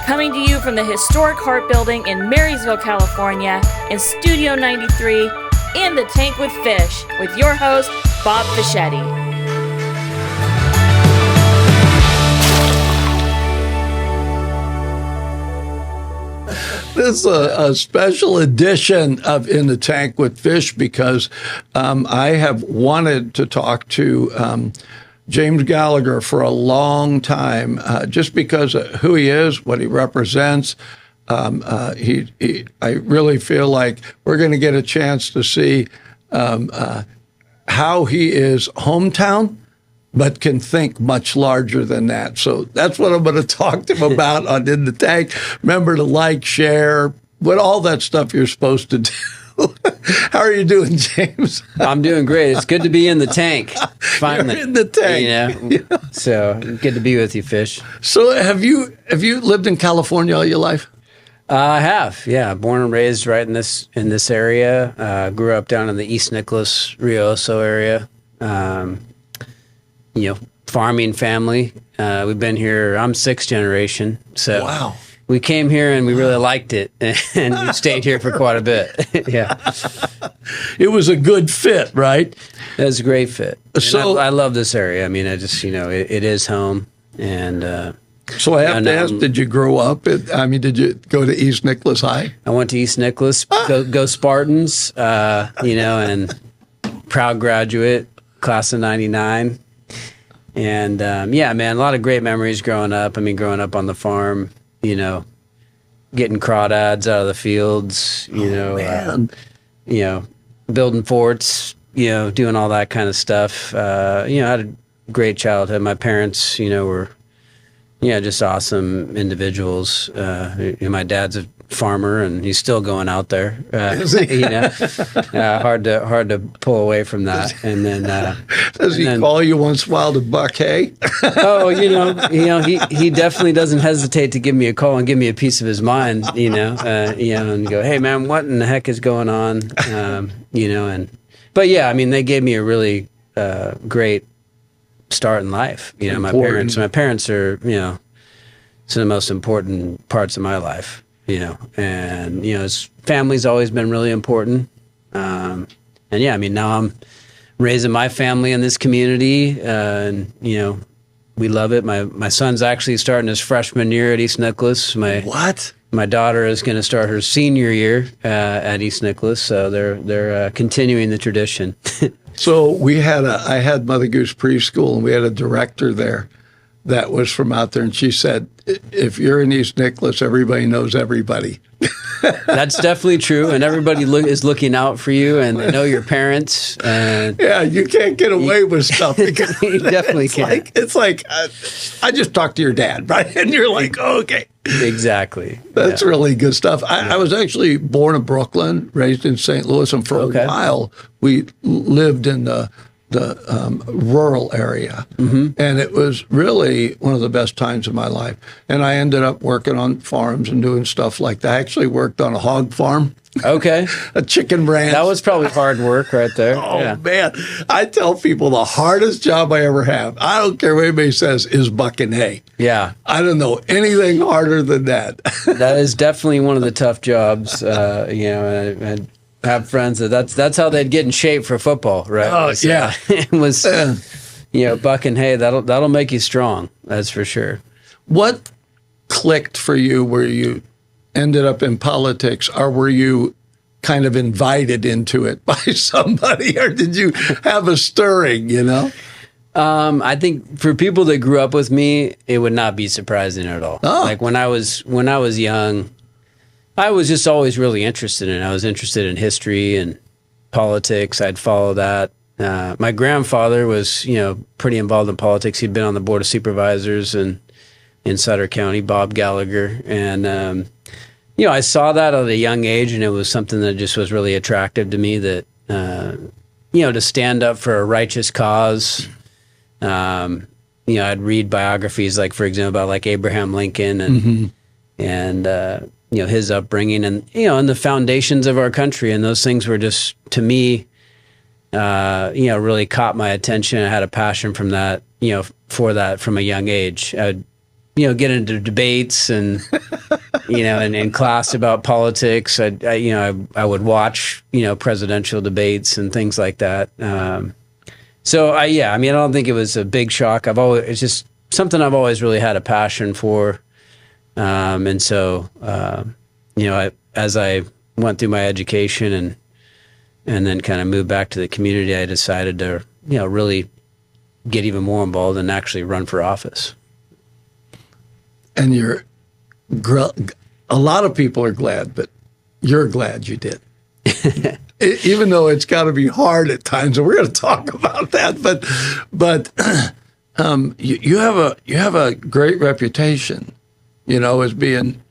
Coming to you from the historic Hart Building in Marysville, California, in Studio 93, In the Tank with Fish, with your host, Bob Fischetti. This is a special edition of In the Tank with Fish because I have wanted to talk to James Gallagher for a long time, just because of who he is, what he represents. I really feel like we're going to get a chance to see how he is hometown, but can think much larger than that. So that's what I'm going to talk to him about on In the Tank. Remember to like, share, what all that stuff you're supposed to do. How are you doing, James? I'm doing great. It's good to be in the tank. Finally. You're in the tank. You know? So good to be with you, Fish. So have you lived in California all your life? I have, yeah. Born and raised right in this area. Grew up down in the East Nicholas, Rioso area. Farming family. We've been here, I'm sixth generation. So wow. We came here and we really liked it, and we stayed here for quite a bit. Yeah. It was a good fit, right? It was a great fit. So I love this area. I mean, I just, it is home. And so I have to ask, did you grow up did you go to East Nicholas High? I went to East Nicholas, go Spartans, and proud graduate, class of 99. And man, a lot of great memories growing up. I mean, growing up on the farm, getting crawdads out of the fields, building forts, doing all that kind of stuff. I had a great childhood. My parents, were, just awesome individuals. My dad's a farmer and he's still going out there. Hard to pull away from that. And then does he call you once in a while to buck hay? He definitely doesn't hesitate to give me a call and give me a piece of his mind. And go, hey man, what in the heck is going on? But yeah, I mean, they gave me a really great start in life. My parents are some of the most important parts of my life. His family's always been really important. Now I'm raising my family in this community, and we love it. My son's actually starting his freshman year at East Nicholas. My daughter is going to start her senior year at East Nicholas, so they're continuing the tradition. So I had Mother Goose Preschool, and we had a director there that was from out there, and she said, if you're in East Nicholas, everybody knows everybody. That's definitely true, and everybody is looking out for you, and they know your parents. And yeah, you can't get away with stuff. Because you definitely can't. It's like I just talked to your dad, right? And you're like, oh, okay. Exactly. That's really good stuff. I was actually born in Brooklyn, raised in St. Louis, and for a while we lived in the rural area. Mm-hmm. And it was really one of the best times of my life. And I ended up working on farms and doing stuff like that. I actually worked on a hog farm. Okay. A chicken ranch. That was probably hard work right there. Man. I tell people the hardest job I ever have, I don't care what anybody says, is bucking hay. Yeah. I don't know anything harder than that. That is definitely one of the tough jobs, and have friends that's how they'd get in shape for football, right? Oh, yeah. It was, bucking hay, that'll make you strong. That's for sure. What clicked for you where you ended up in politics, or were you kind of invited into it by somebody, or did you have a stirring, I think for people that grew up with me, it would not be surprising at all. Oh. Like when I was young, I was just always really interested in it. I was interested in history and politics. I'd follow that. My grandfather was, pretty involved in politics. He'd been on the Board of Supervisors in Sutter County, Bob Gallagher. And, I saw that at a young age, and it was something that just was really attractive to me, that, to stand up for a righteous cause. I'd read biographies, like, for example, about like Abraham Lincoln and his upbringing and, and the foundations of our country. And those things were just, to me, really caught my attention. I had a passion from that, for that from a young age. I'd get into debates and, and in class about politics. I would watch, presidential debates and things like that. I don't think it was a big shock. It's just something I've always really had a passion for. As I went through my education and then kind of moved back to the community, I decided to, really get even more involved and actually run for office. And a lot of people are glad, but you're glad you did. Even though it's got to be hard at times, and we're going to talk about that. But you have a great reputation, as being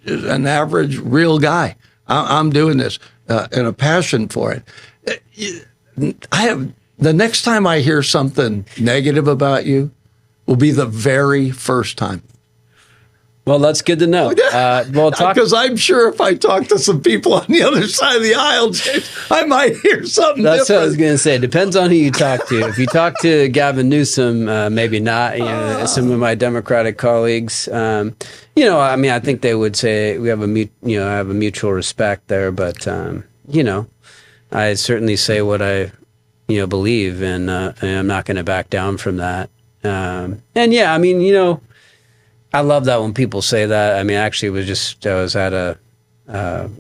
an average, real guy. I'm doing this and a passion for it. The next time I hear something negative about you, will be the very first time. Well, that's good to know. Because I'm sure if I talk to some people on the other side of the aisle, James, I might hear something That's different. What I was going to say. Depends on who you talk to. If you talk to Gavin Newsom, maybe not. Some of my Democratic colleagues, I think they would say we have a mutual respect there. But I certainly say what I believe, and I'm not going to back down from that. I love that when people say that. I mean, actually, I was at a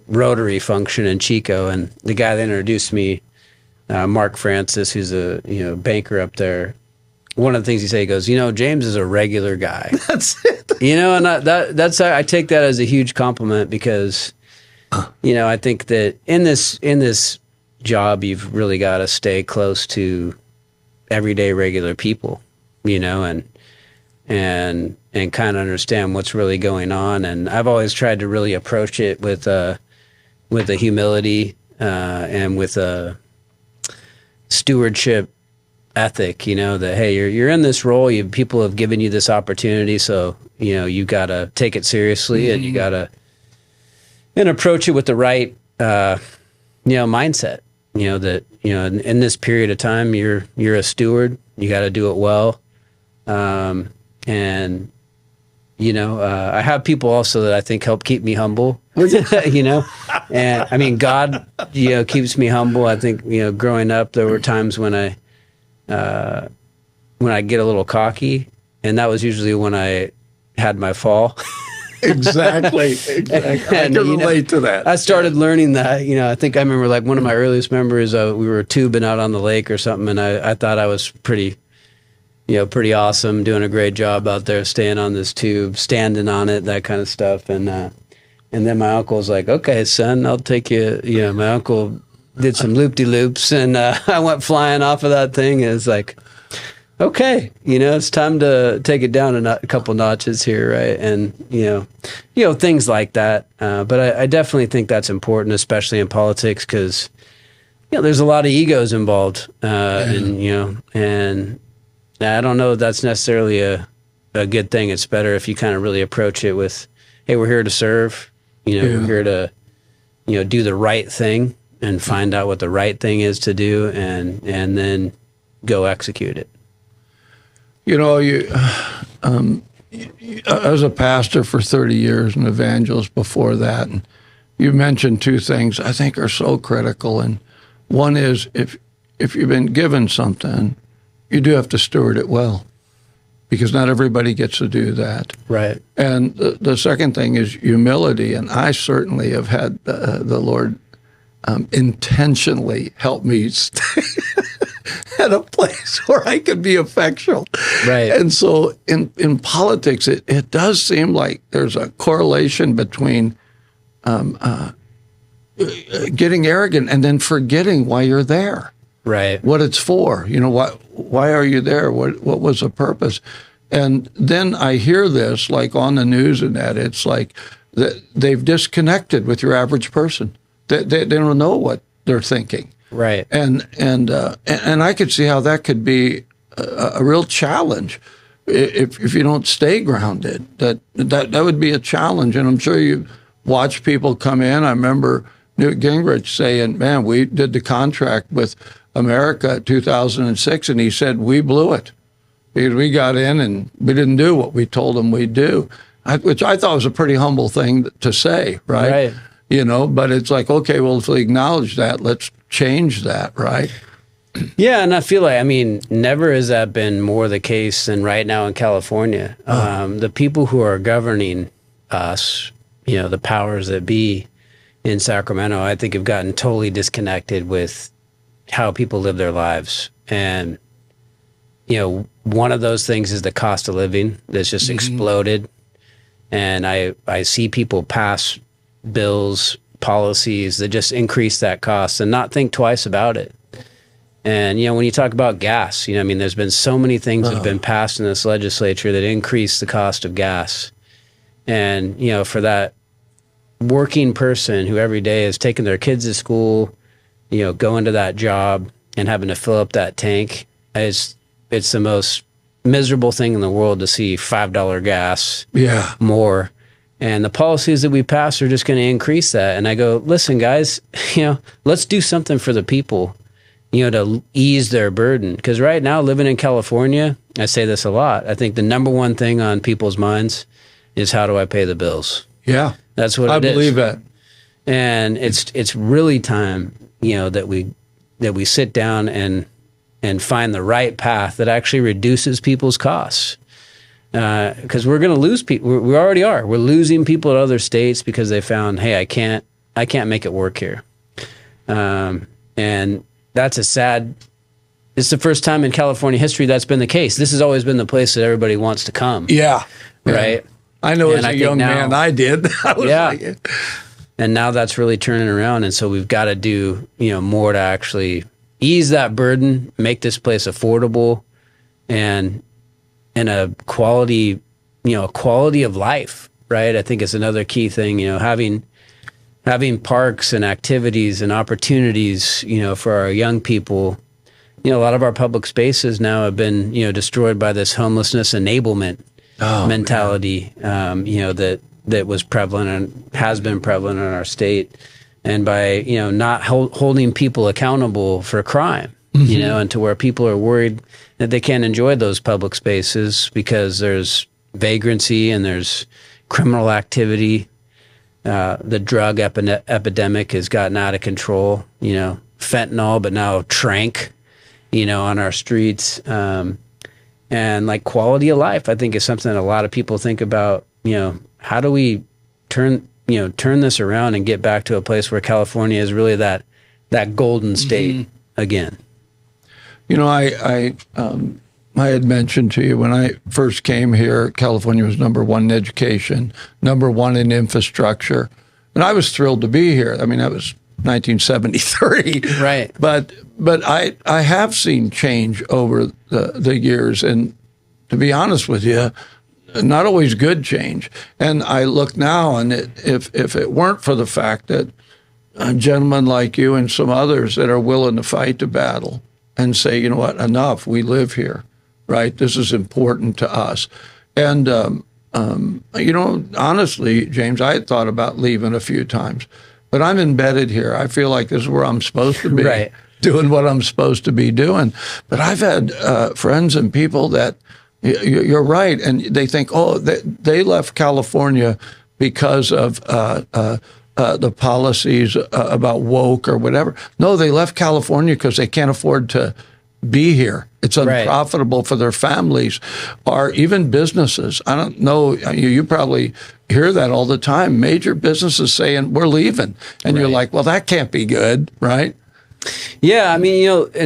Rotary function in Chico, and the guy that introduced me, Mark Francis, who's a banker up there. One of the things he said, he goes, James is a regular guy. That's it. And I take that as a huge compliment because, I think that in this job, you've really got to stay close to everyday regular people, and kind of understand what's really going on. And I've always tried to really approach it with a humility and with a stewardship ethic, that, hey, you're in this role, people have given you this opportunity, so, you got to take it seriously, and you got to approach it with the right, mindset, that, in this period of time, you're a steward, you got to do it well. I have people also that I think help keep me humble, and I mean, God, keeps me humble. I think, growing up, there were times when I get a little cocky, and that was usually when I had my fall. Exactly. I can relate to that. I started learning that, I think I remember like one of my earliest memories, we were tubing out on the lake or something, and I thought I was pretty awesome, doing a great job out there, staying on this tube, standing on it, that kind of stuff. And then my uncle was like, "Okay, son, I'll take you." My uncle did some loop-de-loops, and I went flying off of that thing. And it's like, okay, it's time to take it down a couple notches here, right? And things like that. But I definitely think that's important, especially in politics, because there's a lot of egos involved, and I don't know if that's necessarily a good thing. It's better if you kind of really approach it with, hey, we're here to serve. We're here to, do the right thing and find out what the right thing is to do, and then go execute it. I was a pastor for 30 years and evangelist before that. And you mentioned two things I think are so critical. And one is if you've been given something, you do have to steward it well, because not everybody gets to do that. Right. And the second thing is humility. And I certainly have had the Lord intentionally help me stay at a place where I could be effectual. Right. And so in politics, it does seem like there's a correlation between getting arrogant and then forgetting why you're there. Right. What it's for. Why are you there? What was the purpose? And then I hear this, like on the news and that, it's like they've disconnected with your average person. They don't know what they're thinking. Right. And I could see how that could be a real challenge if you don't stay grounded. That would be a challenge. And I'm sure you watch people come in. I remember Newt Gingrich saying, "Man, we did the contract with America in 2006, and he said, we blew it. because we got in and we didn't do what we told them we'd do, which I thought was a pretty humble thing to say, right? But it's like, okay, well, if we acknowledge that, let's change that, right? Yeah, and I feel like, never has that been more the case than right now in California. The people who are governing us, the powers that be in Sacramento, I think have gotten totally disconnected with how people live their lives. And, one of those things is the cost of living that's just exploded. And I see people pass bills, policies that just increase that cost and not think twice about it. And, when you talk about gas, there's been so many things that have been passed in this legislature that increase the cost of gas. And, for that working person who every day is taking their kids to school, going to that job and having to fill up that tank, it's the most miserable thing in the world to see $5 gas more. And the policies that we pass are just going to increase that. And I go, listen, guys, let's do something for the people, to ease their burden. Because right now, living in California, I say this a lot, I think the number one thing on people's minds is, how do I pay the bills? Yeah. That's what it is. I believe that. And it's really time, that we sit down and find the right path that actually reduces people's costs. Because we're going to lose people. We already are. We're losing people at other states because they found, hey, I can't make it work here. And that's it's the first time in California history that's been the case. This has always been the place that everybody wants to come. Yeah. Right? I know as a young man I did. And now that's really turning around. And so we've got to do, more to actually ease that burden, make this place affordable and a quality of life, right? I think it's another key thing, having parks and activities and opportunities, for our young people. A lot of our public spaces now have been, destroyed by this homelessness enablement mentality, that was prevalent and has been prevalent in our state. And by, not holding people accountable for crime, and to where people are worried that they can't enjoy those public spaces because there's vagrancy and there's criminal activity. The drug epidemic has gotten out of control, fentanyl, but now tranq, on our streets. And like quality of life, I think is something that a lot of people think about, how do we turn this around and get back to a place where California is really that golden state again. I had mentioned to you when I first came here, California was number one in education, number one in infrastructure. And I was thrilled to be here. That was 1973. Right. But I have seen change over the years. And to be honest with you, not always good change. And I look now, and if it weren't for the fact that gentlemen like you and some others that are willing to fight the battle and say, you know what, enough, we live here, right? This is important to us. And, honestly, James, I had thought about leaving a few times, but I'm embedded here. I feel like this is where I'm supposed to be, right, doing what I'm supposed to be doing. But I've had friends and people that, you're right, and they think, they left California because of the policies about woke or whatever. No, they left California because they can't afford to be here. It's unprofitable for their families or even businesses. I don't know, you probably hear that all the time. Major businesses saying, we're leaving. And you're like, well, that can't be good, right? Yeah, and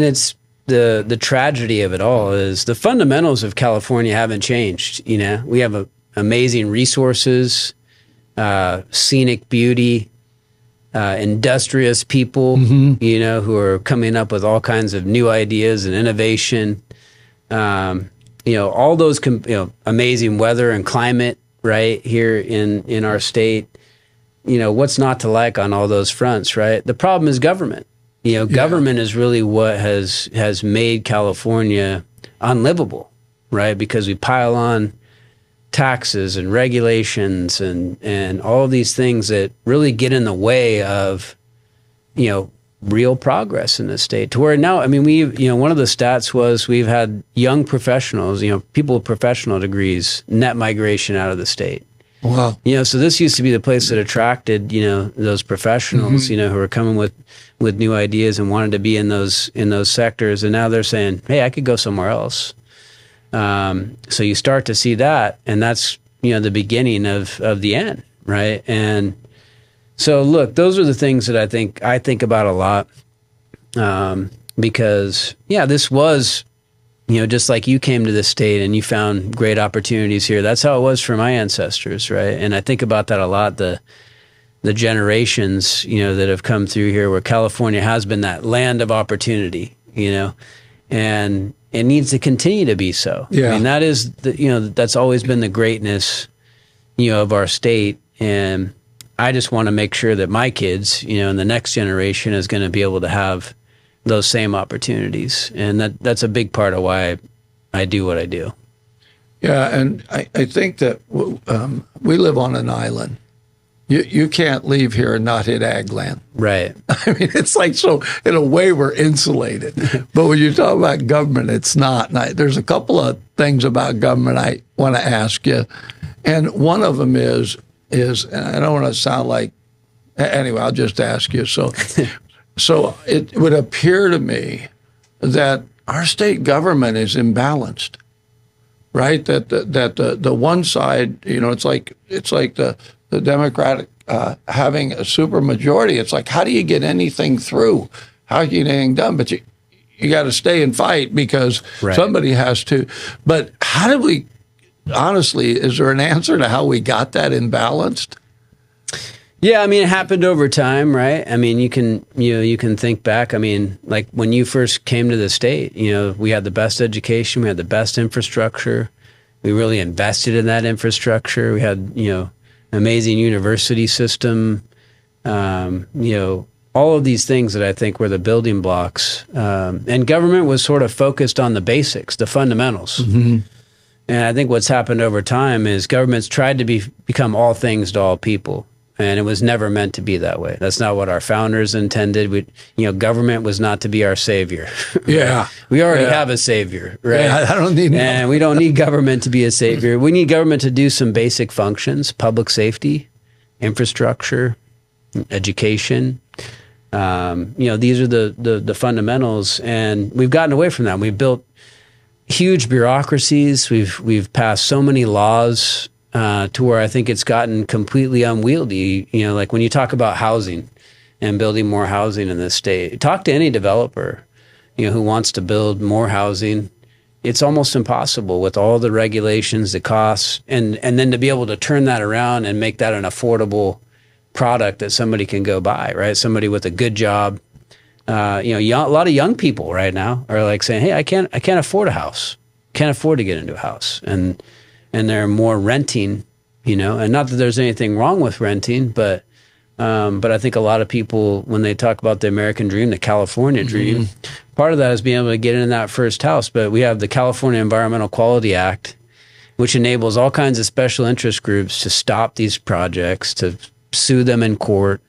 it's the tragedy of it all is the fundamentals of California haven't changed. We have amazing resources, scenic beauty, industrious people, who are coming up with all kinds of new ideas and innovation. All those, amazing weather and climate right here in our state. What's not to like on all those fronts, right? The problem is government. Government is really what has made California unlivable, right? Because we pile on taxes and regulations and all of these things that really get in the way of, real progress in the state to where now, I mean, one of the stats was we've had young professionals, people with professional degrees, net migration out of the state. Wow. So this used to be the place that attracted, those professionals, who were coming with new ideas and wanted to be in those sectors. And now they're saying, hey, I could go somewhere else. So you start to see that, and that's, the beginning of the end. Right. And so look, those are the things that I think about a lot. Because this was, just like you came to this state and you found great opportunities here. That's how it was for my ancestors, right? And I think about that a lot, the generations, that have come through here, where California has been that land of opportunity, and it needs to continue to be so. Yeah. I mean, that is, that's always been the greatness, of our state. And I just want to make sure that my kids, and the next generation is going to be able to have those same opportunities. And that's a big part of why I do what I do. Yeah, and I think that we live on an island. You can't leave here and not hit ag land. Right. I mean, it's like, so in a way we're insulated. But when you talk about government, it's not. And there's a couple of things about government I want to ask you. And one of them is, and I don't want to sound like, anyway, I'll just ask you. So it would appear to me that our state government is imbalanced, right? That the one side, it's like the Democratic having a super majority. It's like, how do you get anything through? How do you get anything done? But you got to stay and fight because somebody has to. But how did we? Honestly, is there an answer to how we got that imbalanced? Yeah, I mean, it happened over time, right? I mean, you can think back. I mean, like when you first came to the state, we had the best education, we had the best infrastructure. We really invested in that infrastructure. We had, an amazing university system. All of these things that I think were the building blocks. And government was sort of focused on the basics, the fundamentals. Mm-hmm. And I think what's happened over time is government's tried to become all things to all people. And it was never meant to be that way. That's not what our founders intended. Government was not to be our savior. Yeah. We already have a savior, right? Yeah, I don't need And we don't need government to be a savior. We need government to do some basic functions: public safety, infrastructure, education. These are the fundamentals. And we've gotten away from that. We've built huge bureaucracies. We've passed so many laws to where I think it's gotten completely unwieldy. Like when you talk about housing and building more housing in this state, talk to any developer, who wants to build more housing. It's almost impossible with all the regulations, the costs, and then to be able to turn that around and make that an affordable product that somebody can go buy, right? Somebody with a good job. A lot of young people right now are like saying, "Hey, I can't afford a house. Can't afford to get into a house," and they're more renting, And not that there's anything wrong with renting, but I think a lot of people, when they talk about the American dream, the California dream, part of that is being able to get in that first house. But we have the California Environmental Quality Act, which enables all kinds of special interest groups to stop these projects, to sue them in court,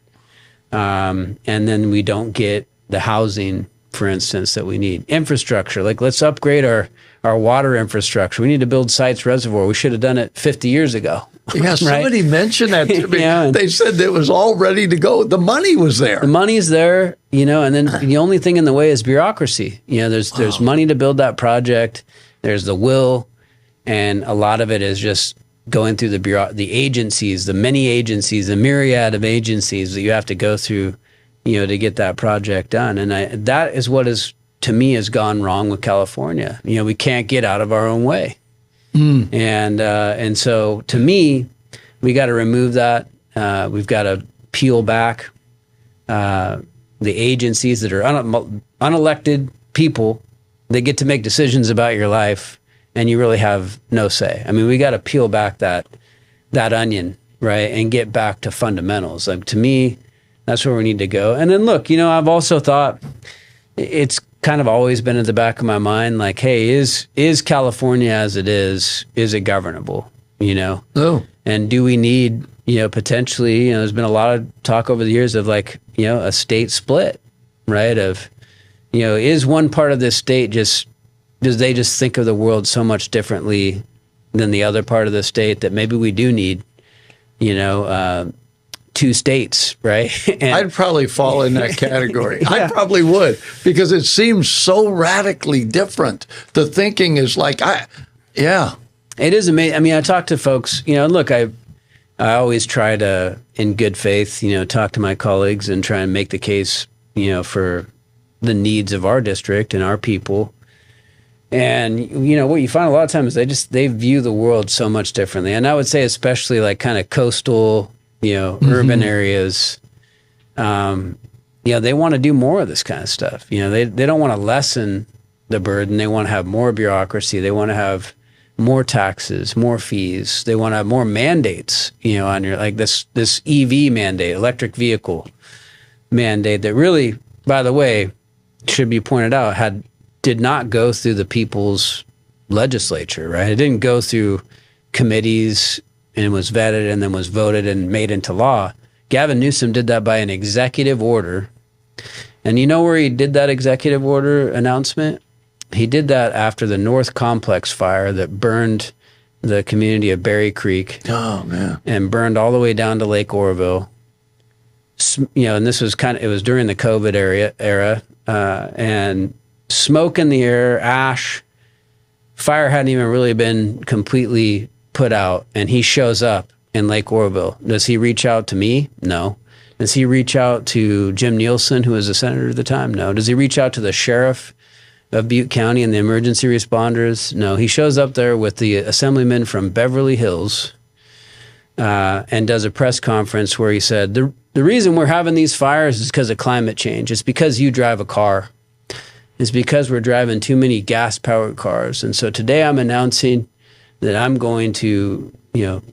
and then we don't get the housing, for instance, that we need. Infrastructure, like let's upgrade our water infrastructure. We need to build Sites Reservoir. We should have done it 50 years ago. Yeah, somebody mentioned that to me. Yeah. They said it was all ready to go. The money was there. The money's there, and then the only thing in the way is bureaucracy. There's money to build that project. There's the will, and a lot of it is just going through the agencies, the many agencies, the myriad of agencies that you have to go through, to get that project done. And that is what to me has gone wrong with California. We can't get out of our own way. And so to me, we got to remove that. We've got to peel back the agencies that are unelected people that get to make decisions about your life, and you really have no say. I mean, we got to peel back that onion, right, and get back to fundamentals. Like, to me, that's where we need to go. And then look, I've also thought it's kind of always been at the back of my mind, like, hey, is California as it is it governable? Oh. And do we need, potentially, there's been a lot of talk over the years of a state split. right? Of, is one part of this state does they just think of the world so much differently than the other part of the state that maybe we do need, two states, right? And I'd probably fall in that category. I probably would, because it seems so radically different. The thinking is like, it is amazing. I mean, I talk to folks, look, I always try to, in good faith, talk to my colleagues and try and make the case, for the needs of our district and our people. And, what you find a lot of times is they view the world so much differently. And I would say especially like kind of coastal, urban areas, they want to do more of this kind of stuff. They don't want to lessen the burden. They want to have more bureaucracy. They want to have more taxes, more fees. They want to have more mandates, on your, like this EV mandate, electric vehicle mandate that really, by the way, should be pointed out, did not go through the people's legislature, right? It didn't go through committees and was vetted and then was voted and made into law. Gavin Newsom did that by an executive order. And you know where he did that executive order announcement? He did that after the North Complex fire that burned the community of Berry Creek. Oh, man. And burned all the way down to Lake Oroville. And this was it was during the COVID era, and smoke in the air, ash, fire hadn't even really been completely put out, and he shows up in Lake Oroville. Does he reach out to me? No. Does he reach out to Jim Nielsen, who was a senator at the time? No. Does he reach out to the sheriff of Butte County and the emergency responders? No. He shows up there with the assemblyman from Beverly Hills and does a press conference where he said, the reason we're having these fires is because of climate change. It's because you drive a car. It's because we're driving too many gas-powered cars. And so today I'm announcing that I'm going to,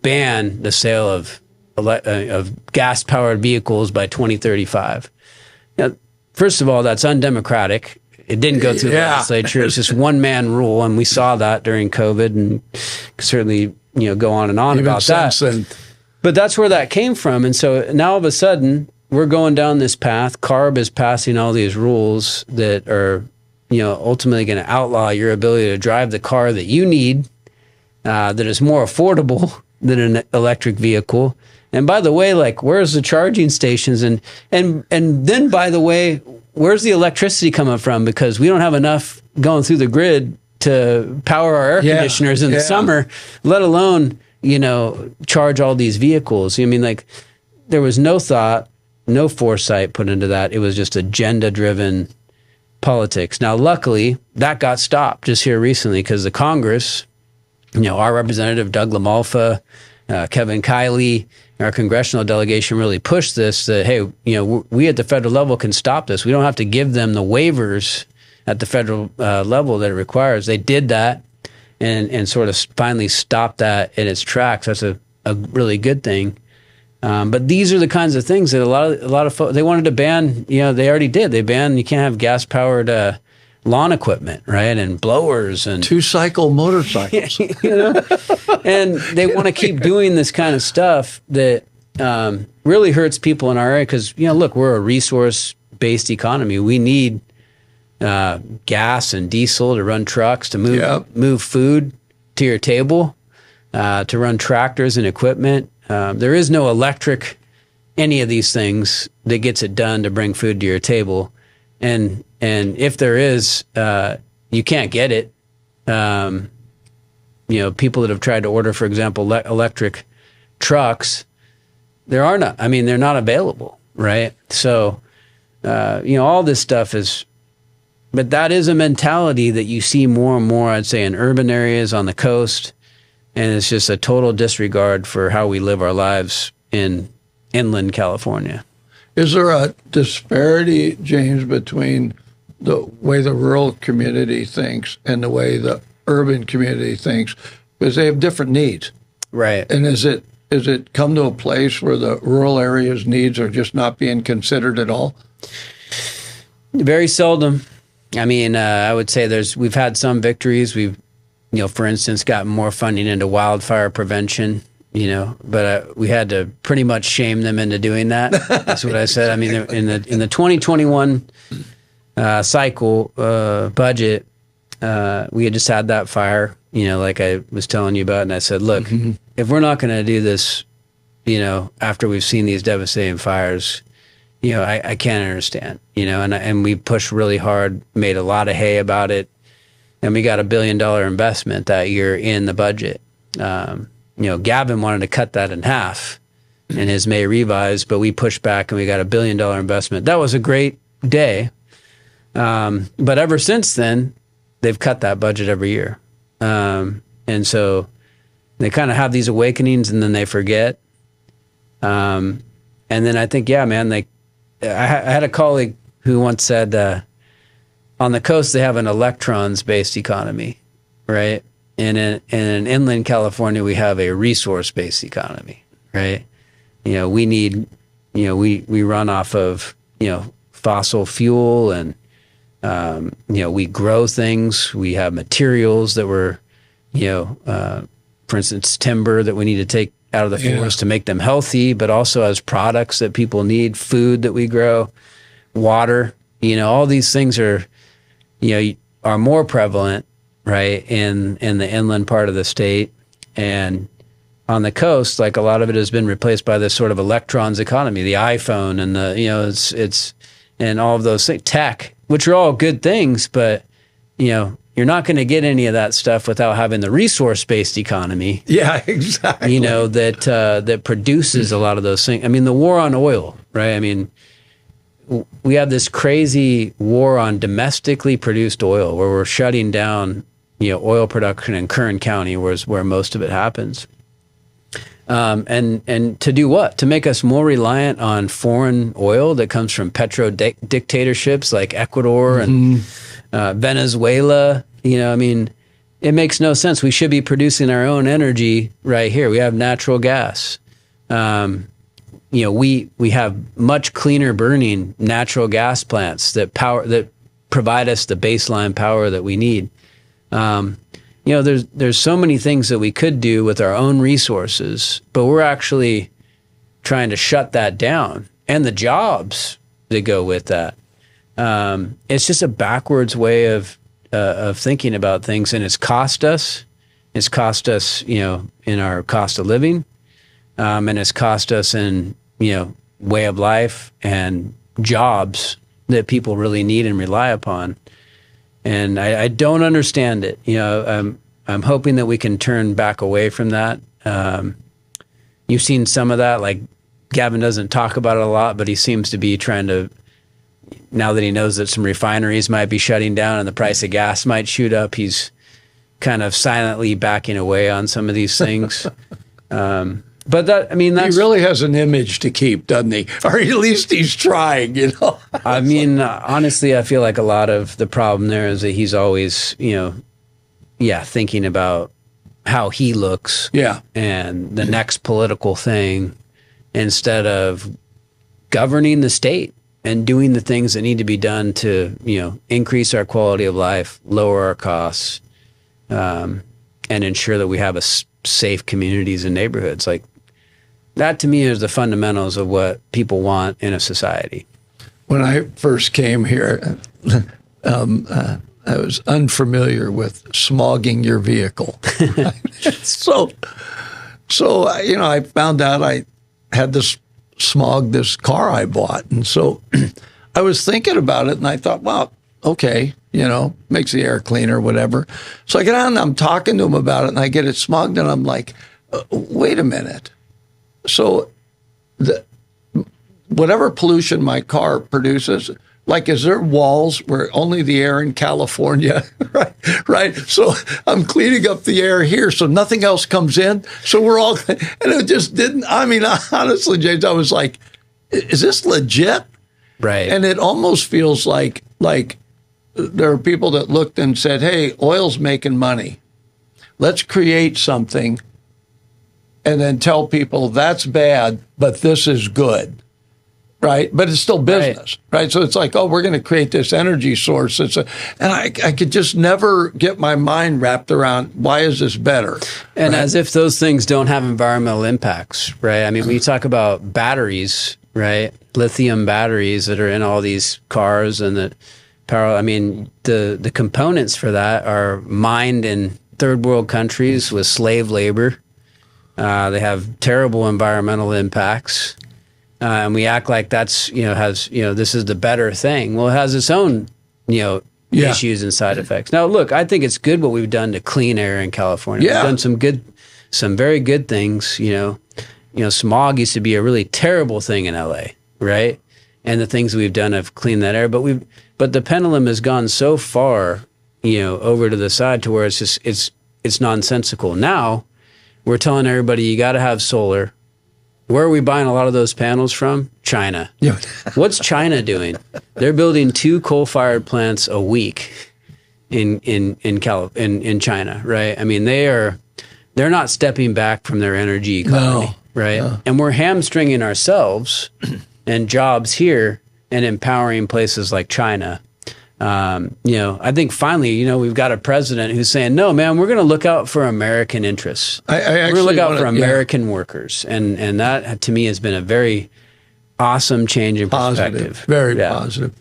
ban the sale of gas-powered vehicles by 2035. Now, first of all, that's undemocratic. It didn't go through the legislature. It's just one-man rule, and we saw that during COVID, and certainly, go on and on about that. But that's where that came from. And so now all of a sudden, we're going down this path. CARB is passing all these rules that are, ultimately going to outlaw your ability to drive the car that you need, that is more affordable than an electric vehicle. And by the way, like, where's the charging stations? And then, by the way, where's the electricity coming from? Because we don't have enough going through the grid to power our air conditioners in the summer, let alone, charge all these vehicles. I mean, like, there was no thought, no foresight put into that. It was just agenda-driven politics. Now, luckily, that got stopped just here recently because the Congress, our representative, Doug LaMalfa, Kevin Kiley, our congressional delegation really pushed this, that, hey, we at the federal level can stop this. We don't have to give them the waivers at the federal level that it requires. They did that and sort of finally stopped that in its tracks. That's a really good thing. But these are the kinds of things that a lot of folks, they wanted to ban, they already did. They banned, you can't have gas-powered lawn equipment, right? And blowers and 2-cycle motorcycles. And they want to keep doing this kind of stuff that really hurts people in our area because, look, we're a resource-based economy. We need gas and diesel to run trucks, to move food to your table, to run tractors and equipment. There is no electric, any of these things that gets it done to bring food to your table. And if there is, you can't get it. People that have tried to order, for example, electric trucks, they're not available, right? So, all this stuff but that is a mentality that you see more and more, I'd say, in urban areas on the coast. And it's just a total disregard for how we live our lives in inland California. Is there a disparity, James, between the way the rural community thinks and the way the urban community thinks? Because they have different needs. Right. And is it come to a place where the rural area's needs are just not being considered at all? Very seldom. I mean, I would say we've had some victories. We've, for instance, gotten more funding into wildfire prevention but we had to pretty much shame them into doing that. That's what I said. I mean, in the 2021 cycle budget, we had just had that fire, like I was telling you about, and I said, look, if we're not going to do this, after we've seen these devastating fires, I can't understand, and we pushed really hard, made a lot of hay about it, and we got $1 billion investment that year in the budget. Gavin wanted to cut that in half in his May revise, but we pushed back and we got $1 billion investment. That was a great day. But ever since then, they've cut that budget every year. And so they kind of have these awakenings and then they forget. And then I think, I had a colleague who once said, on the coast, they have an electrons-based economy, right? And in inland California, we have a resource-based economy, right? We need, we run off of, fossil fuel and, we grow things. We have materials that we're, for instance, timber that we need to take out of the forest to make them healthy, but also as products that people need, food that we grow, water, all these things are more prevalent, right, in the inland part of the state. And on the coast, like a lot of it has been replaced by this sort of electrons economy, the iPhone and the, it's and all of those things, tech, which are all good things, but, you're not going to get any of that stuff without having the resource-based economy. Yeah, exactly. That produces a lot of those things. I mean, the war on oil, right? I mean, we have this crazy war on domestically produced oil where we're shutting down, oil production in Kern County, where most of it happens. And to do what? To make us more reliant on foreign oil that comes from dictatorships like Ecuador and Venezuela. It makes no sense. We should be producing our own energy right here. We have natural gas. We have much cleaner burning natural gas plants that provide us the baseline power that we need. There's so many things that we could do with our own resources, but we're actually trying to shut that down and the jobs that go with that. It's just a backwards way of thinking about things, and it's cost us. It's cost us, in our cost of living, and it's cost us in, way of life and jobs that people really need and rely upon. And I don't understand it. I'm hoping that we can turn back away from that. You've seen some of that. Like Gavin doesn't talk about it a lot, but he seems to be trying to, now that he knows that some refineries might be shutting down and the price of gas might shoot up, he's kind of silently backing away on some of these things. But that's... He really has an image to keep, doesn't he? Or at least he's trying, Honestly, I feel like a lot of the problem there is that he's always, thinking about how he looks and the next political thing instead of governing the state and doing the things that need to be done to, increase our quality of life, lower our costs, and ensure that we have safe communities and neighborhoods. Like, that to me is the fundamentals of what people want in a society. When I first came here, I was unfamiliar with smogging your vehicle. So I found out I had this car I bought. And so I was thinking about it and I thought, well, okay, makes the air cleaner, whatever. So I get on and I'm talking to him about it and I get it smogged and I'm like, wait a minute. So whatever pollution my car produces, like, is there walls where only the air in California, right? So I'm cleaning up the air here so nothing else comes in. So we're all, and it just didn't, honestly, James, I was like, is this legit? Right. And it almost feels like there are people that looked and said, hey, oil's making money. Let's create something and then tell people that's bad, but this is good. right? But it's still business, right? So it's like, oh, we're going to create this energy source. And I could just never get my mind wrapped around why is this better? And as if those things don't have environmental impacts, right? I mean, when you talk about batteries, right? Lithium batteries that are in all these cars and the power, I mean, the components for that are mined in third world countries with slave labor. They have terrible environmental impacts. And we act like that's, this is the better thing. Well, it has its own, issues and side effects. Now, look, I think it's good what we've done to clean air in California. Yeah. We've done some very good things. Smog used to be a really terrible thing in LA, right? And the things we've done have cleaned that air. But the pendulum has gone so far, over to the side to where it's nonsensical. Now we're telling everybody you got to have solar. Where are we buying a lot of those panels from? China. Yeah. What's China doing? They're building 2 coal-fired plants a week in China, right? I mean, they're not stepping back from their energy economy, right? No. And we're hamstringing ourselves and jobs here and empowering places like China. I think finally, we've got a president who's saying, no, man, we're going to look out for American interests. We're going to look out for American workers. And that, to me, has been a very awesome change in perspective. Very positive.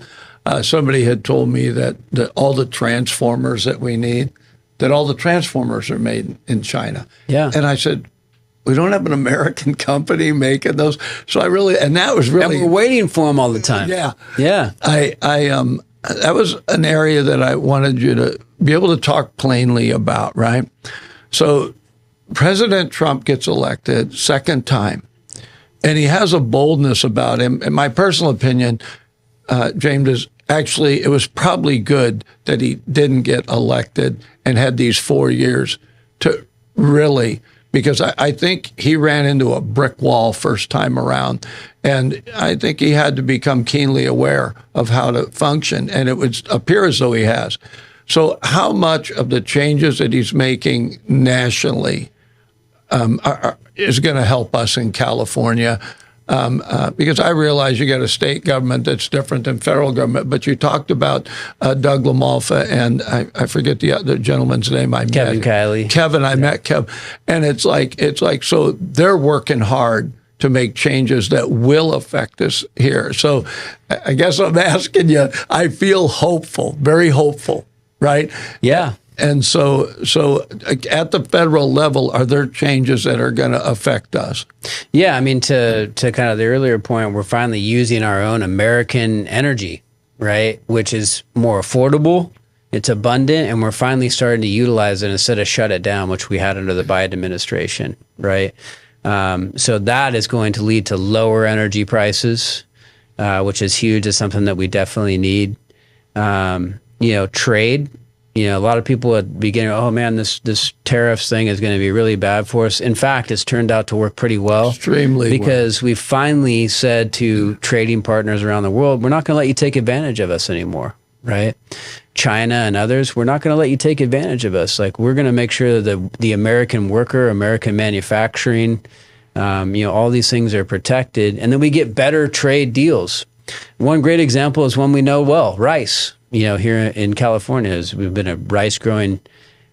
Somebody had told me that all the transformers that we need, that all the transformers are made in China. Yeah. And I said, we don't have an American company making those. So and that was really. And we're waiting for them all the time. Yeah. Yeah. That was an area that I wanted you to be able to talk plainly about, right? So President Trump gets elected second time, and he has a boldness about him. In my personal opinion, James, is actually, it was probably good that he didn't get elected and had these 4 years to really, because I think he ran into a brick wall first time around. And I think he had to become keenly aware of how to function. And it would appear as though he has. So how much of the changes that he's making nationally is going to help us in California? Because I realize you got a state government that's different than federal government, but you talked about Doug LaMalfa and I forget the other gentleman's name I met. Kevin Kiley. Kevin, I met Kevin. And it's like, so they're working hard to make changes that will affect us here. So I guess I'm asking you, I feel hopeful, very hopeful, right? Yeah. And so at the federal level, are there changes that are going to affect us? Yeah, I mean, to kind of the earlier point, we're finally using our own American energy, right? Which is more affordable, it's abundant, and we're finally starting to utilize it instead of shut it down, which we had under the Biden administration, right? So that is going to lead to lower energy prices, which is huge. It's something that we definitely need. Trade. A lot of people at the beginning, oh man, this tariffs thing is going to be really bad for us. In fact, it's turned out to work pretty well. Extremely well. Because we finally said to trading partners around the world, we're not going to let you take advantage of us anymore, right? China and others, we're not going to let you take advantage of us. Like, we're going to make sure that the American worker, American manufacturing, all these things are protected. And then we get better trade deals. One great example is one we know well, rice. Here in California, we've been a rice growing,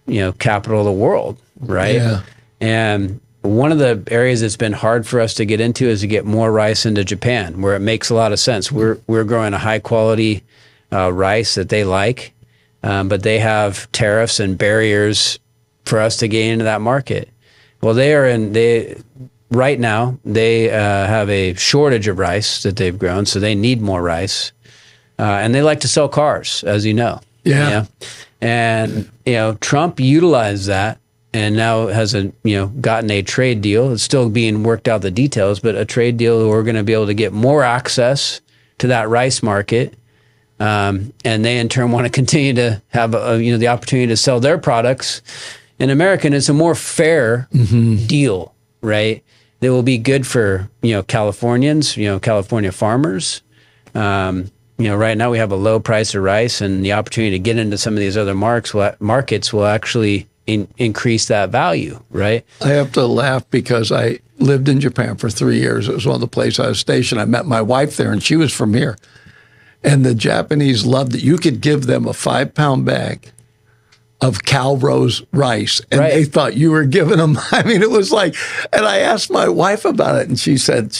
capital of the world, right? Yeah. And one of the areas that's been hard for us to get into is to get more rice into Japan, where it makes a lot of sense. We're growing a high quality rice that they like, but they have tariffs and barriers for us to get into that market. Well, right now they have a shortage of rice that they've grown, so they need more rice. And they like to sell cars, as you know. Yeah. And, Trump utilized that and now has gotten a trade deal. It's still being worked out, the details, but a trade deal where we're going to be able to get more access to that rice market. And they in turn want to continue to have, the opportunity to sell their products in America. And it's a more fair deal, right? That will be good for, Californians, California farmers. Right now we have a low price of rice, and the opportunity to get into some of these other markets will actually increase that value, right? I have to laugh because I lived in Japan for 3 years. It was one of the places I was stationed. I met my wife there, and she was from here. And the Japanese loved it. You could give them a 5-pound bag of Calrose rice, and they thought you were giving them. I mean, it was like, and I asked my wife about it, and she said,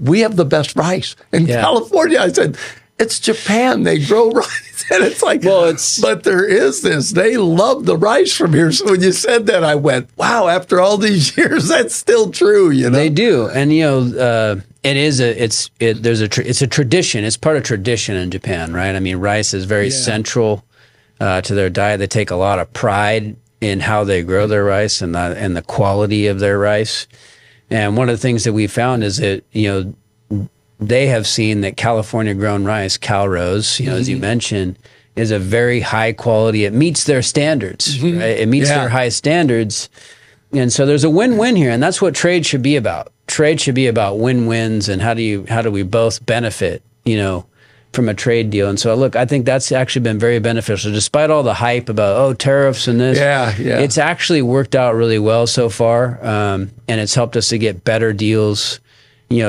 we have the best rice in California. I said, it's Japan. They grow rice. And it's like, but there is this. They love the rice from here. So when you said that, I went, wow, after all these years, that's still true, you know? They do. And, it's a tradition. It's part of tradition in Japan, right? I mean, rice is very central to their diet. They take a lot of pride in how they grow their rice and the quality of their rice. And one of the things that we found is that, they have seen that California grown rice, Calrose, as you mentioned, is a very high quality. It meets their standards, right? It meets their high standards. And so there's a win-win here. And that's what trade should be about. Trade should be about win-wins and how do we both benefit, from a trade deal. And so, look, I think that's actually been very beneficial. Despite all the hype about, tariffs and this, it's actually worked out really well so far. And it's helped us to get better deals,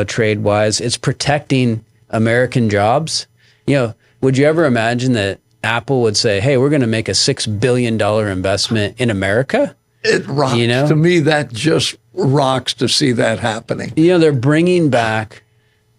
trade-wise. It's protecting American jobs. Would you ever imagine that Apple would say, hey, we're going to make a $6 billion investment in America? It rocks. To me, that just rocks to see that happening. They're bringing back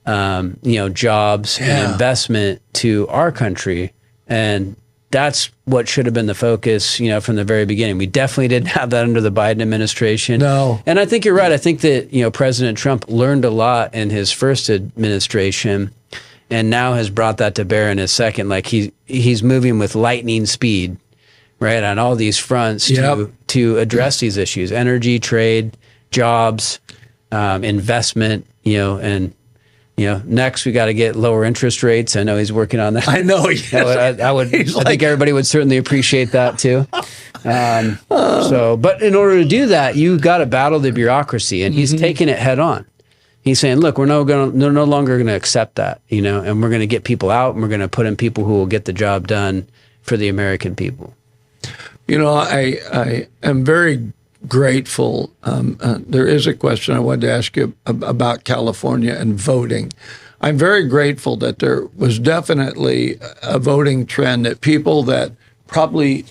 jobs and investment to our country. And that's what should have been the focus, from the very beginning. We definitely didn't have that under the Biden administration. No. And I think you're right. I think that, President Trump learned a lot in his first administration and now has brought that to bear in his second. Like he's moving with lightning speed, right, on all these fronts to address these issues: energy, trade, jobs, investment, and next we got to get lower interest rates. I know he's working on that. I know. I think everybody would certainly appreciate that too. But in order to do that, you got to battle the bureaucracy, and he's taking it head on. He's saying, look, we're no longer going to accept that, and we're going to get people out, and we're going to put in people who will get the job done for the American people. I am very grateful. There is a question I wanted to ask you about California and voting. I'm very grateful that there was definitely a voting trend that people that probably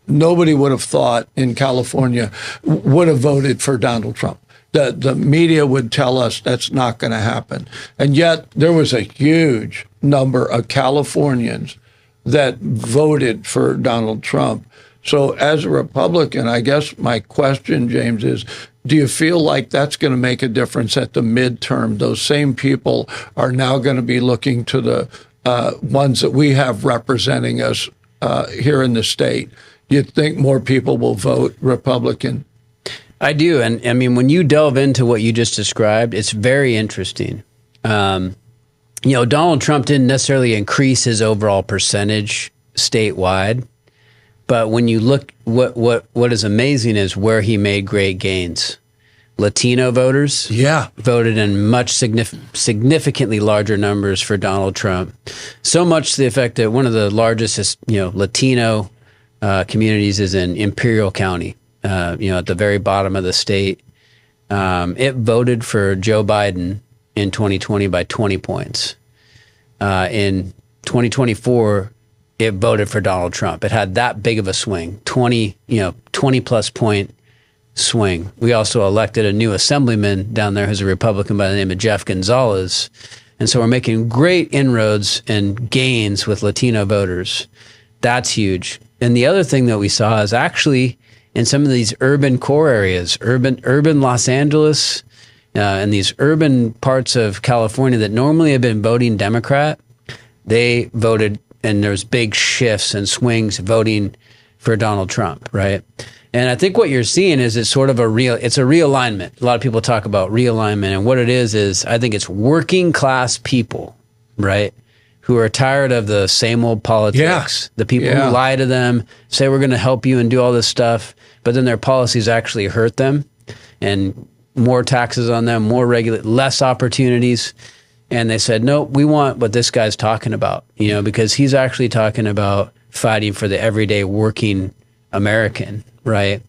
nobody would have thought in California would have voted for Donald Trump. The media would tell us that's not going to happen. And yet there was a huge number of Californians that voted for Donald Trump. So as a Republican, I guess my question, James, is do you feel like that's going to make a difference at the midterm? Those same people are now going to be looking to the ones that we have representing us here in the state. You think more people will vote Republican? I do. And I mean, when you delve into what you just described, it's very interesting. Donald Trump didn't necessarily increase his overall percentage statewide. But when you look, what is amazing is where he made great gains. Latino voters voted in much significantly larger numbers for Donald Trump. So much to the effect that one of the largest, Latino communities is in Imperial County, at the very bottom of the state. It voted for Joe Biden in 2020 by 20 points. In 2024, it voted for Donald Trump. It had that big of a swing, 20 plus point swing. We also elected a new assemblyman down there who's a Republican by the name of Jeff Gonzalez. And so we're making great inroads and gains with Latino voters. That's huge. And the other thing that we saw is actually in some of these urban core areas, urban Los Angeles, and these urban parts of California that normally have been voting Democrat, they voted, and there's big shifts and swings voting for Donald Trump, right? And I think what you're seeing is it's sort of it's a realignment. A lot of people talk about realignment, and what it is I think it's working class people, right, who are tired of the same old politics. The people who lie to them, say we're going to help you and do all this stuff, but then their policies actually hurt them, and more taxes on them, less opportunities. And they said, no, we want what this guy's talking about, because he's actually talking about fighting for the everyday working American, right?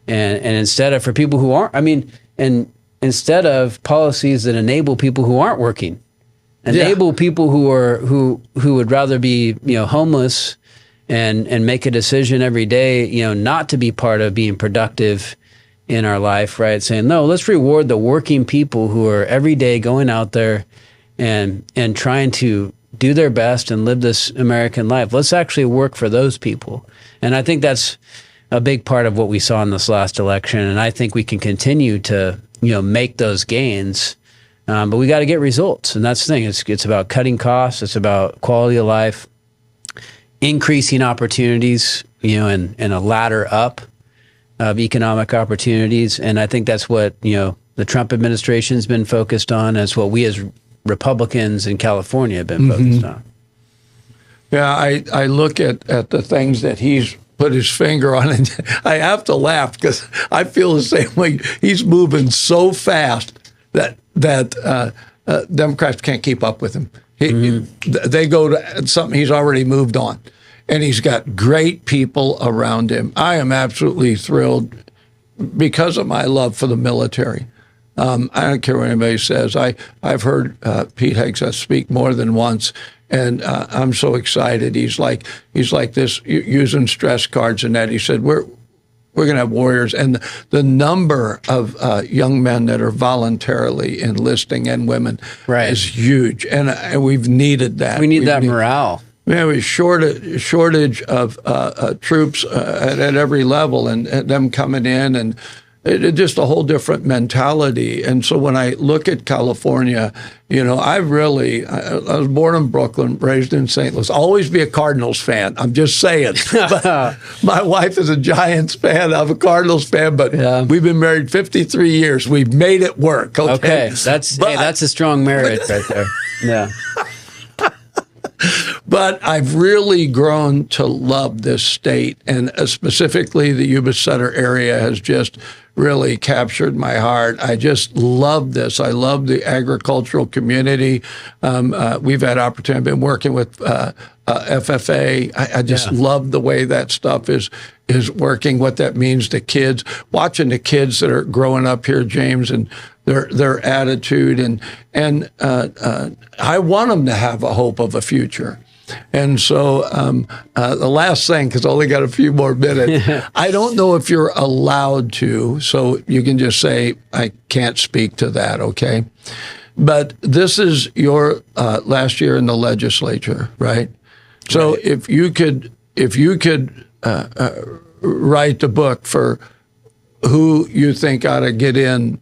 And instead of for people who aren't, and instead of policies that enable people who aren't working, enable people who would rather be, homeless and make a decision every day, not to be part of being productive in our life, right? Saying, no, let's reward the working people who are every day going out there and trying to do their best and live this American life. Let's actually work for those people. And I think that's a big part of what we saw in this last election. And I think we can continue to, make those gains. But we got to get results. And that's the thing. It's about cutting costs. It's about quality of life, increasing opportunities, and a ladder up of economic opportunities. And I think that's what, the Trump administration's been focused on. That's what we as Republicans in California have been focused on. Yeah, I look at the things that he's put his finger on, and I have to laugh because I feel the same way. He's moving so fast that Democrats can't keep up with him. They go to something he's already moved on. And he's got great people around him. I am absolutely thrilled because of my love for the military. I don't care what anybody says. I've heard Pete Hegseth speak more than once, and I'm so excited. He's like this, using stress cards and that. He said, we're going to have warriors. And the number of young men that are voluntarily enlisting and women is huge. And we've needed that. We need that morale. Yeah, we shortage of troops at every level, and them coming in, and it just a whole different mentality. And so when I look at California, I was born in Brooklyn, raised in St. Louis. Always be a Cardinals fan. I'm just saying. But my wife is a Giants fan. I'm a Cardinals fan, but we've been married 53 years. We've made it work. Okay, that's a strong marriage right there. Yeah. But I've really grown to love this state, and specifically the Yuba Sutter area has just really captured my heart. I just love this. I love the agricultural community. We've had opportunity. I've been working with FFA. I just love the way that stuff is working, what that means to kids, watching the kids that are growing up here, James, and their attitude. And I want them to have a hope of a future. And so the last thing, because I only got a few more minutes, I don't know if you're allowed to, so you can just say, I can't speak to that, okay? But this is your last year in the legislature, right? So if you could write the book for who you think ought to get in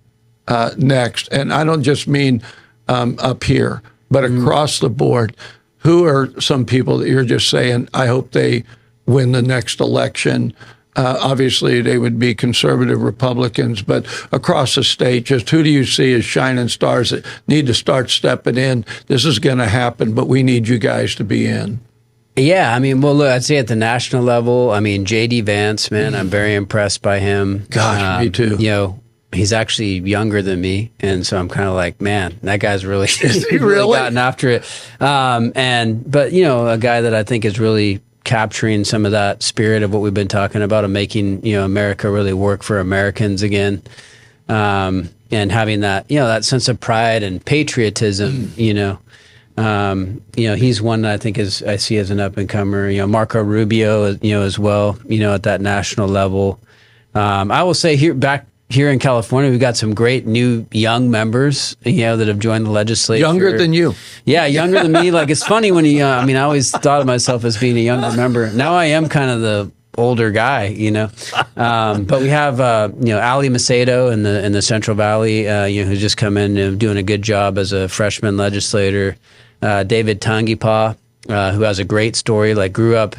next, and I don't just mean up here, but across the board, who are some people that you're just saying, I hope they win the next election? Obviously, they would be conservative Republicans, but across the state, just who do you see as shining stars that need to start stepping in? This is going to happen, but we need you guys to be in. Yeah, I mean, well, look, I'd say at the national level, I mean, J.D. Vance, man, I'm very impressed by him. Gosh, me too. He's actually younger than me, and so I'm kind of like, man, that guy's really, really gotten after it. But a guy that I think is really capturing some of that spirit of what we've been talking about, of making America really work for Americans again, and having that that sense of pride and patriotism. He's one that I think I see as an up and comer. Marco Rubio, as well. At that national level, I will say here in California, we've got some great new young members, that have joined the legislature. Younger than you. Yeah, younger than me. Like, it's funny when I always thought of myself as being a younger member. Now I am kind of the older guy, But we have, Ali Macedo in the Central Valley, who's just come in and doing a good job as a freshman legislator. David Tangipa, who has a great story, grew up,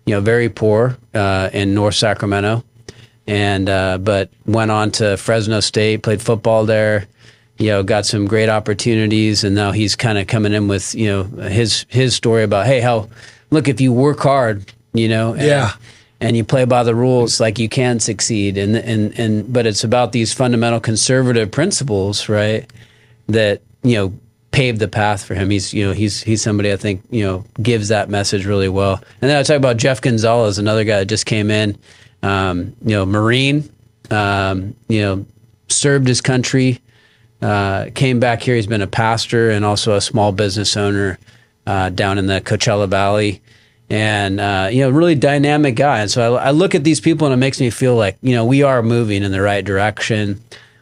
very poor in North Sacramento. And but went on to Fresno State, played football there, got some great opportunities, and now he's kind of coming in with his story about, hey, look, if you work hard, and you play by the rules, you can succeed, but it's about these fundamental conservative principles, right, that paved the path for him. He's somebody I think gives that message really well. And then I talk about Jeff Gonzalez, another guy that just came in. Marine, served his country came back here. He's been a pastor and also a small business owner down in the Coachella Valley. And, really dynamic guy. And so I look at these people and it makes me feel like, we are moving in the right direction.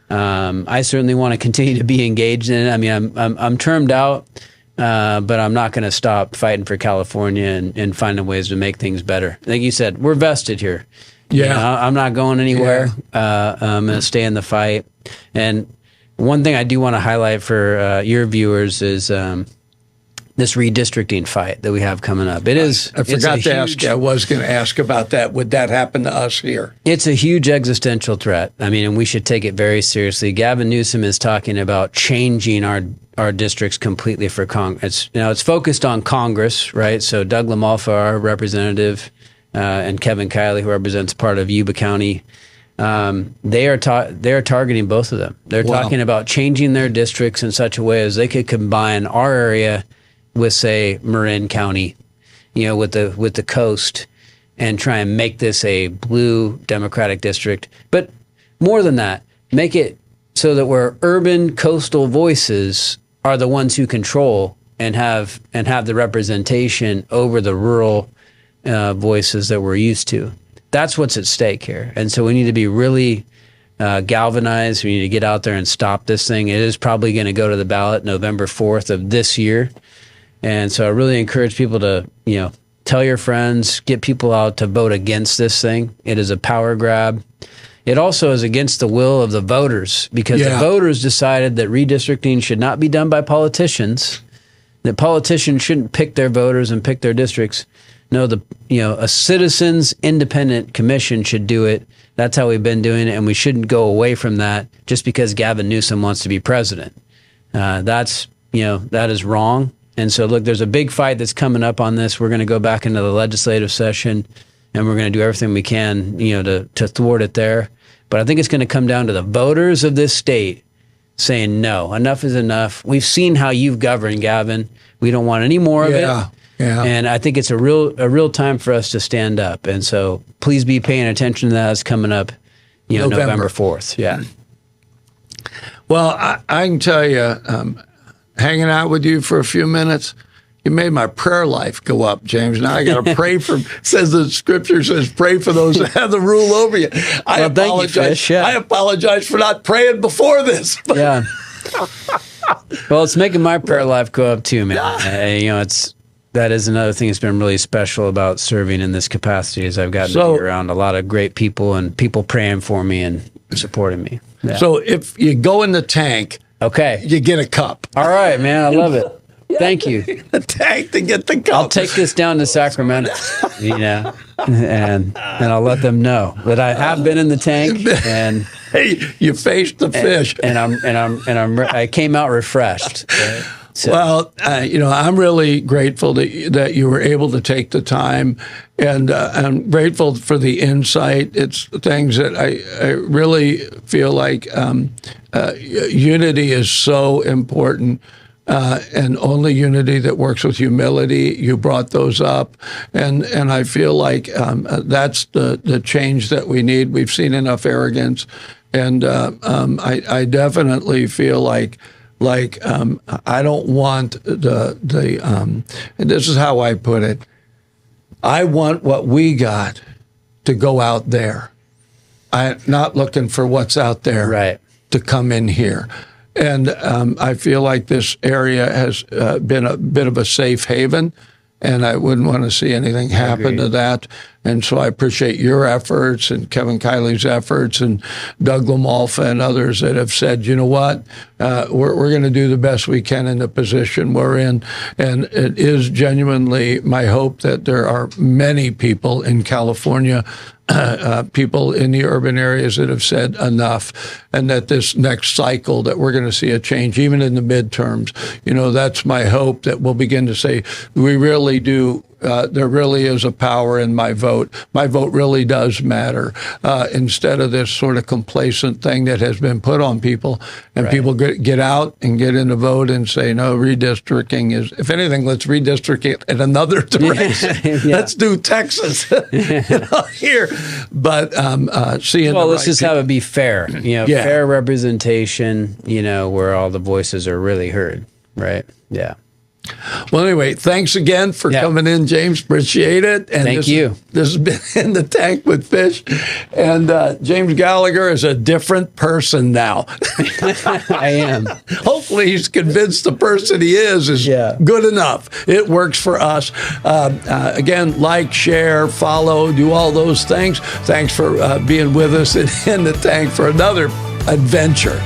I certainly want to continue to be engaged in it. I mean, I'm termed out, but I'm not going to stop fighting for California and finding ways to make things better. Like you said, we're vested here. Yeah. I'm not going anywhere. Yeah. I'm going to stay in the fight. And one thing I do want to highlight for your viewers is this redistricting fight that we have coming up. I forgot to ask you. I was going to ask about that. Would that happen to us here? It's a huge existential threat. I mean, and we should take it very seriously. Gavin Newsom is talking about changing our districts completely for Congress. It's focused on Congress, right? So Doug LaMalfa, our representative, and Kevin Kiley, who represents part of Yuba County, they are targeting both of them. They're talking about changing their districts in such a way as they could combine our area with, say, Marin County, with the coast, and try and make this a blue Democratic district. But more than that, make it so that where urban coastal voices are the ones who control and have the representation over the rural voices that we're used to. That's what's at stake here. And so we need to be really galvanized. We need to get out there and stop this thing. It is probably going to go to the ballot November 4th of this year. And so I really encourage people to, tell your friends, get people out to vote against this thing. It is a power grab. It also is against the will of the voters because the voters decided that redistricting should not be done by politicians, that politicians shouldn't pick their voters and pick their districts. No, a citizens independent commission should do it. That's how we've been doing it, and we shouldn't go away from that just because Gavin Newsom wants to be president. That is wrong. And so, look, there's a big fight that's coming up on this. We're going to go back into the legislative session, and we're going to do everything we can, to thwart it there. But I think it's going to come down to the voters of this state saying, no, enough is enough. We've seen how you've governed, Gavin. We don't want any more of it. Yeah. And I think it's a real time for us to stand up. And so please be paying attention to that. It's coming up, November 4th. Yeah. Well, I can tell you, hanging out with you for a few minutes, you made my prayer life go up, James. Now I got to pray for, the scripture says, pray for those that have the rule over you. I apologize. Thank you, Fish. Yeah. I apologize for not praying before this. Yeah. Well, it's making my prayer life go up too, man. That is another thing that's been really special about serving in this capacity is I've gotten to be around a lot of great people and people praying for me and supporting me. Yeah. So if you go in the tank, you get a cup. All right, man. I love it. Thank you. The tank to get the cup. I'll take this down to Sacramento, and I'll let them know that I have been in the tank and hey, you faced the fish, and I came out refreshed. Right? So. Well, I'm really grateful that you were able to take the time, and I'm grateful for the insight. It's things that I really feel like unity is so important. And only unity that works with humility. You brought those up, and I feel like that's the change that we need. We've seen enough arrogance, and I definitely feel like I don't want and this is how I put it. I want what we got to go out there. I'm not looking for what's out there to come in here. And I feel like this area has been a bit of a safe haven, and I wouldn't want to see anything happen to that. And so I appreciate your efforts and Kevin Kiley's efforts and Doug LaMalfa and others that have said, you know what, we're going to do the best we can in the position we're in. And it is genuinely my hope that there are many people in California, people in the urban areas that have said enough, and that this next cycle that we're going to see a change, even in the midterms. That's my hope, that we'll begin to say we really do there really is a power in my vote. My vote really does matter, instead of this sort of complacent thing that has been put on people. And people get out and get in the vote and say, no, redistricting is, if anything, let's redistrict it in another direction. Let's do Texas here. But seeing let's just have it be fair, fair representation, where all the voices are really heard, right? Yeah. Well, anyway, thanks again for coming in, James. Appreciate it. And Thank you. This has been In the Tank with Fish. And James Gallagher is a different person now. I am. Hopefully he's convinced the person he is good enough. It works for us. Again, like, share, follow, do all those things. Thanks for being with us in the Tank for another adventure.